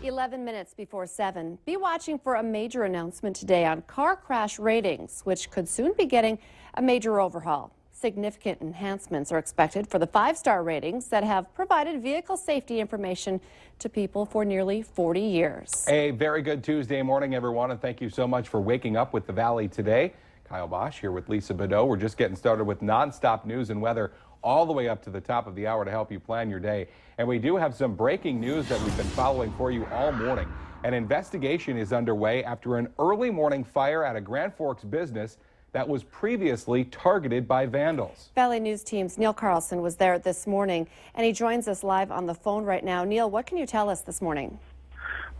11 minutes before 7. Be watching for a major announcement today on car crash ratings, which could soon be getting a major overhaul. Significant enhancements are expected for the 5-star ratings that have provided vehicle safety information to people for nearly 40 years. A very good Tuesday morning, everyone, and thank you so much for waking up with the Valley today. Kyle Bosch here with Lisa Bedeau. We're just getting started with nonstop news and weather all the way up to the top of the hour to help you plan your day. And we do have some breaking news that we've been following for you all morning. An investigation is underway after an early morning fire at a Grand Forks business that was previously targeted by vandals. Valley News Team's Neil Carlson was there this morning, and he joins us live on the phone right now. Neil, what can you tell us this morning?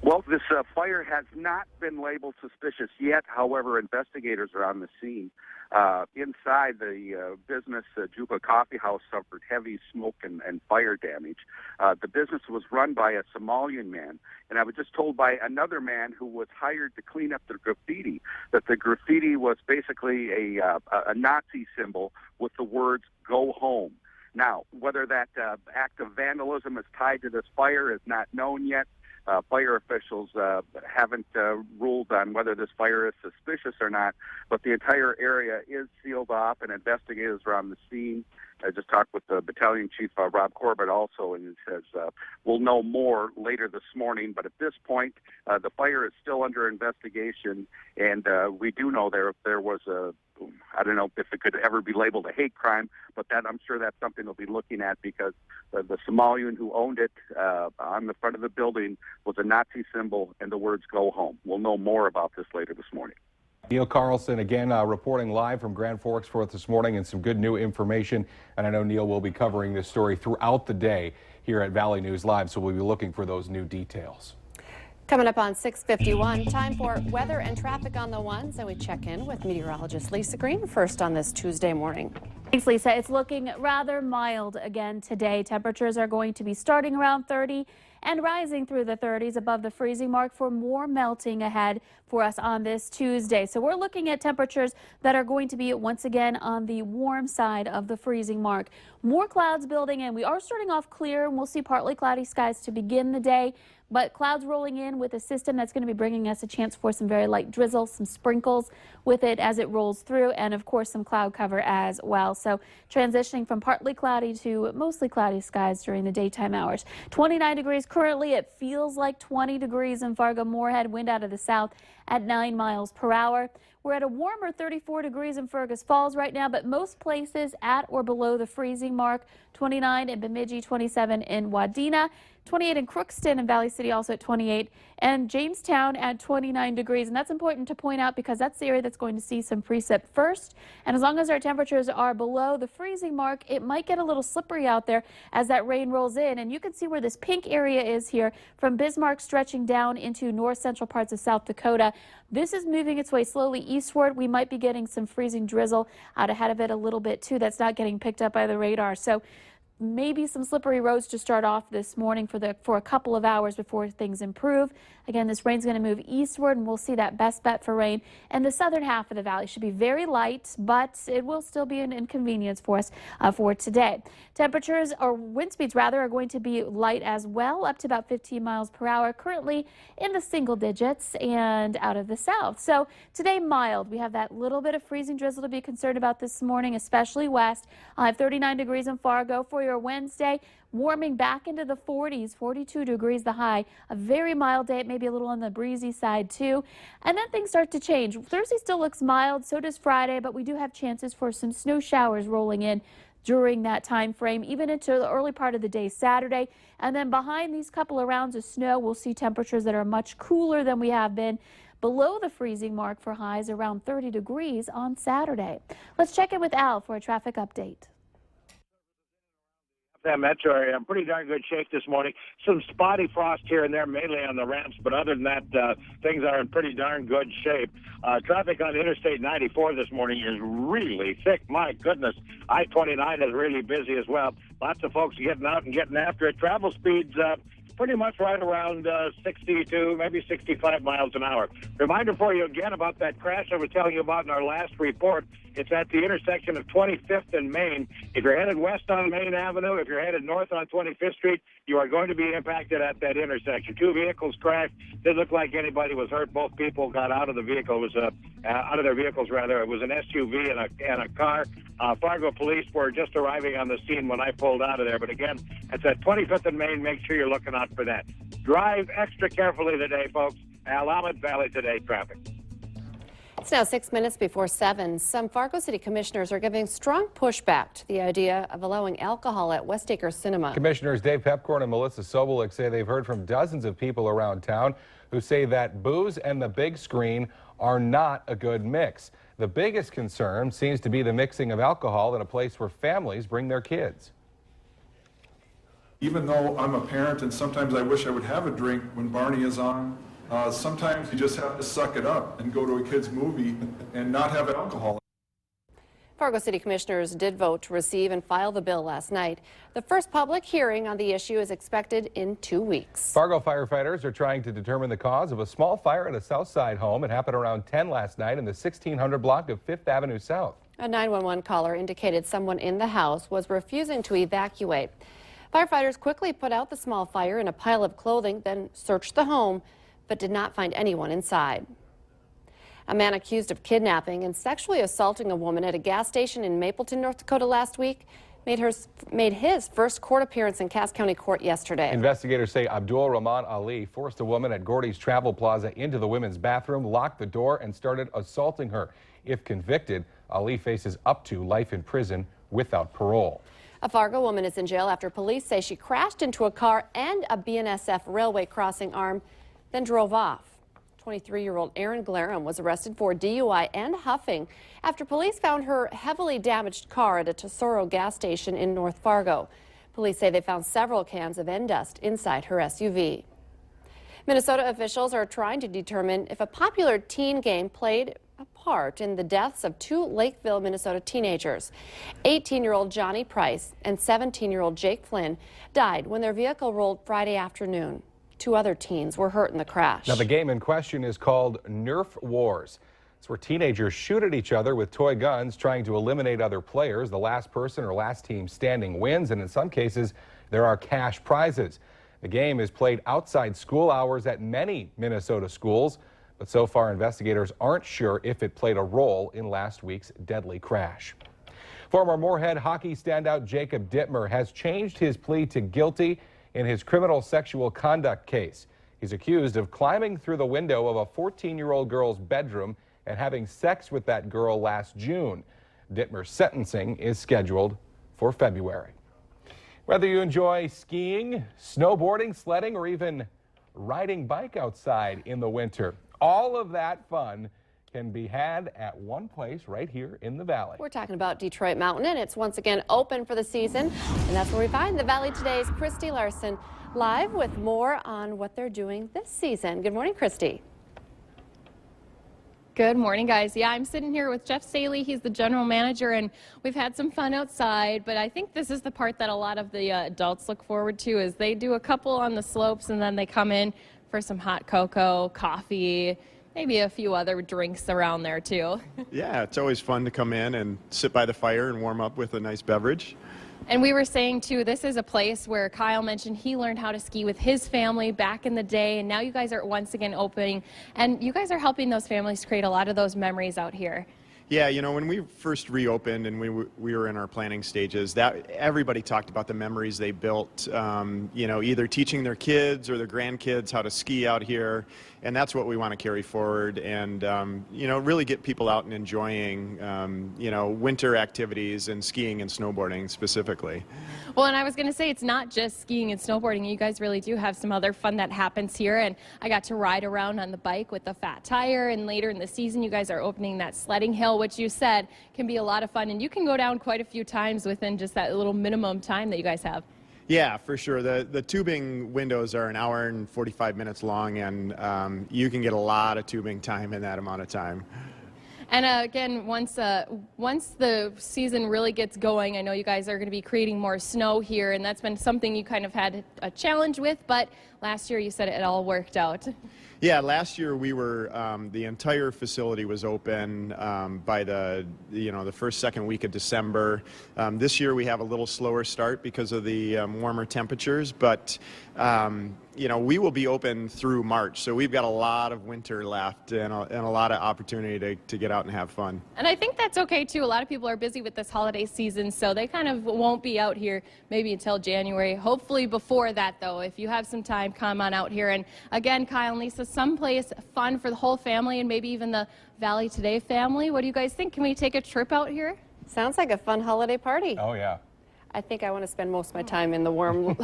Well, this fire has not been labeled suspicious yet. However, investigators are on the scene. Inside the business, Juba Coffee House suffered heavy smoke and fire damage. The business was run by a Somalian man, and I was just told by another man who was hired to clean up the graffiti that the graffiti was basically a Nazi symbol with the words "Go home." Now, whether that act of vandalism is tied to this fire is not known yet. Fire officials haven't ruled on whether this fire is suspicious or not, but the entire area is sealed off and investigators are on the scene. I just talked with the battalion chief, Rob Corbett, also, and he says we'll know more later this morning. But at this point, the fire is still under investigation, and we do know there was I don't know if it could ever be labeled a hate crime, but that I'm sure that's something they'll be looking at because the Somalian who owned it on the front of the building was a Nazi symbol and the words "Go home." We'll know more about this later this morning. Neil Carlson again reporting live from Grand Forks for us this morning, and some good new information. And I know Neil will be covering this story throughout the day here at Valley News Live, so we'll be looking for those new details. Coming up on 6:51, time for weather and traffic on the ones, and we check in with meteorologist Lisa Green first on this Tuesday morning. Thanks, Lisa. It's looking rather mild again today. Temperatures are going to be starting around 30 and rising through the 30s above the freezing mark for more melting ahead for us on this Tuesday. So we're looking at temperatures that are going to be once again on the warm side of the freezing mark. More clouds building in. We are starting off clear and we'll see partly cloudy skies to begin the day, but clouds rolling in with a system that's going to be bringing us a chance for some very light drizzle, some sprinkles with it as it rolls through, and of course some cloud cover as well. So transitioning from partly cloudy to mostly cloudy skies during the daytime hours. 29 degrees currently. It feels like 20 degrees in Fargo-Moorhead. Wind out of the south at 9 miles per hour. We're at a warmer 34 degrees in Fergus Falls right now, but most places at or below the freezing mark. 29 in Bemidji, 27 in Wadena, 28 in Crookston and Valley City also at 28, and Jamestown at 29 degrees. And that's important to point out because that's the area that's going to see some precip first. And as long as our temperatures are below the freezing mark, it might get a little slippery out there as that rain rolls in. And you can see where this pink area is here from Bismarck stretching down into north central parts of South Dakota. This is moving its way slowly eastward. We might be getting some freezing drizzle out ahead of it a little bit too. That's not getting picked up by the radar. So maybe some slippery roads to start off this morning for a couple of hours before things improve. Again, this rain's going to move eastward, and we'll see that best bet for rain. And the southern half of the valley should be very light, but it will still be an inconvenience for us for today. Temperatures, or wind speeds rather, are going to be light as well, up to about 15 miles per hour, currently in the single digits and out of the south. So today, mild. We have that little bit of freezing drizzle to be concerned about this morning, especially west. I have 39 degrees in Fargo for your Wednesday. Warming back into the 40s, 42 degrees the high. A very mild day, maybe a little on the breezy side too. And then things start to change. Thursday still looks mild, so does Friday, but we do have chances for some snow showers rolling in during that time frame, even into the early part of the day Saturday. And then behind these couple of rounds of snow, we'll see temperatures that are much cooler than we have been. Below the freezing mark for highs around 30 degrees on Saturday. Let's check in with Al for a traffic update. That metro area in pretty darn good shape this morning. Some spotty frost here and there, mainly on the ramps, but other than that, things are in pretty darn good shape. Traffic on Interstate 94 this morning is really thick. My goodness, I-29 is really busy as well. Lots of folks getting out and getting after it. Travel speeds pretty much right around 62, maybe 65 miles an hour. Reminder for you again about that crash I was telling you about in our last report. It's at the intersection of 25th and Main. If you're headed west on Main Avenue, if you're headed north on 25th Street, you are going to be impacted at that intersection. Two vehicles crashed. Didn't look like anybody was hurt. Both people got out of the vehicle. It was out of their vehicles, rather. It was an SUV and a car. Fargo police were just arriving on the scene when I pulled out of there. But again, it's at 25th and Main. Make sure you're looking out for that. Drive extra carefully today, folks. Willamette Valley Today traffic. It's now 6 minutes before 7. Some Fargo City commissioners are giving strong pushback to the idea of allowing alcohol at Westacre Cinema. Commissioners Dave Pepcorn and Melissa Sobolik say they've heard from dozens of people around town who say that booze and the big screen are not a good mix. The biggest concern seems to be the mixing of alcohol in a place where families bring their kids. Even though I'm a parent and sometimes I wish I would have a drink when Barney is on, sometimes you just have to suck it up and go to a kid's movie and not have alcohol. Fargo City commissioners did vote to receive and file the bill last night. The first public hearing on the issue is expected in 2 weeks. Fargo firefighters are trying to determine the cause of a small fire at a South Side home. It happened around 10 last night in the 1600 block of 5th Avenue South. A 911 caller indicated someone in the house was refusing to evacuate. Firefighters quickly put out the small fire in a pile of clothing, then searched the home, but did not find anyone inside. A man accused of kidnapping and sexually assaulting a woman at a gas station in Mapleton, North Dakota last week made his first court appearance in Cass County Court yesterday. Investigators say Abdul Rahman Ali forced a woman at Gordy's Travel Plaza into the women's bathroom, locked the door, and started assaulting her. If convicted, Ali faces up to life in prison without parole. A Fargo woman is in jail after police say she crashed into a car and a BNSF railway crossing arm, then drove off. 23-year-old Erin Glarum was arrested for DUI and huffing after police found her heavily damaged car at a Tesoro gas station in North Fargo. Police say they found several cans of end dust inside her SUV. Minnesota officials are trying to determine if a popular teen game played a part in the deaths of two Lakeville, Minnesota teenagers. 18-year-old Johnny Price and 17-year-old Jake Flynn died when their vehicle rolled Friday afternoon. Two other teens were hurt in the crash. Now, the game in question is called Nerf Wars. It's where teenagers shoot at each other with toy guns, trying to eliminate other players. The last person or last team standing wins, and in some cases, there are cash prizes. The game is played outside school hours at many Minnesota schools, but so far investigators aren't sure if it played a role in last week's deadly crash. Former Moorhead hockey standout Jacob Dittmer has changed his plea to guilty in his criminal sexual conduct case. He's accused of climbing through the window of a 14-year-old girl's bedroom and having sex with that girl last June. Dittmer's sentencing is scheduled for February. Whether you enjoy skiing, snowboarding, sledding, or even riding bike outside in the winter, all of that fun can be had at one place right here in the Valley. We're talking about Detroit Mountain, and it's once again open for the season. And that's where we find the Valley Today's Christy Larson live with more on what they're doing this season. Good morning, Christy. Good morning, guys. Yeah, I'm sitting here with Jeff Staley. He's the general manager, and we've had some fun outside, but I think this is the part that a lot of the adults look forward to is they do a couple on the slopes, and then they come in for some hot cocoa, coffee, maybe a few other drinks around there, too. Yeah, it's always fun to come in and sit by the fire and warm up with a nice beverage. And we were saying, too, this is a place where Kyle mentioned he learned how to ski with his family back in the day, and now you guys are once again opening, and you guys are helping those families create a lot of those memories out here. Yeah, you know, when we first reopened and we were in our planning stages, that everybody talked about the memories they built, you know, either teaching their kids or their grandkids how to ski out here, and that's what we want to carry forward and, you know, really get people out and enjoying, you know, winter activities and skiing and snowboarding specifically. Well, and I was going to say, it's not just skiing and snowboarding. You guys really do have some other fun that happens here, and I got to ride around on the bike with the fat tire, and later in the season, you guys are opening that sledding hill, which you said can be a lot of fun, and you can go down quite a few times within just that little minimum time that you guys have. Yeah, for sure. The tubing windows are an hour and 45 minutes long, and you can get a lot of tubing time in that amount of time. And again, once the season really gets going, I know you guys are going to be creating more snow here, and that's been something you kind of had a challenge with, but last year you said it all worked out. Yeah, last year we were, the entire facility was open by the first, second week of December. This year we have a little slower start because of the warmer temperatures, but we will be open through March, so we've got a lot of winter left and a lot of opportunity to get out and have fun. And I think that's okay too. A lot of people are busy with this holiday season, so they kind of won't be out here maybe until January. Hopefully before that, though, if you have some time, come on out here. And again, Kyle and Lisa, someplace fun for the whole family and maybe even the Valley Today family. What do you guys think? Can we take a trip out here? Sounds like a fun holiday party. Oh, yeah. I think I want to spend most of my time in the warm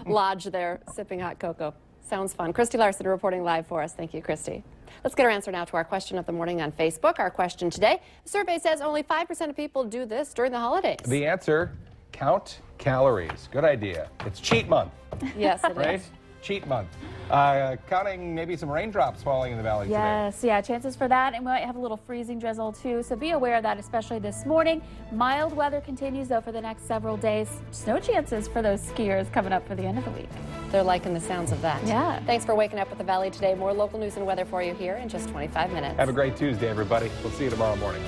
lodge there, sipping hot cocoa. Sounds fun. Christy Larson reporting live for us. Thank you, Christy. Let's get our answer now to our question of the morning on Facebook. Our question today, the survey says only 5% of people do this during the holidays. The answer, count calories. Good idea. It's cheat month. Yes, it right? is. Cheat month. Counting maybe some raindrops falling in the valley today. Yes, yeah, chances for that, and we might have a little freezing drizzle too, so be aware of that, especially this morning. Mild weather continues though for the next several days. Snow chances for those skiers coming up for the end of the week. They're liking the sounds of that. Yeah. Thanks for waking up with the Valley Today. More local news and weather for you here in just 25 minutes. Have a great Tuesday, everybody. We'll see you tomorrow morning.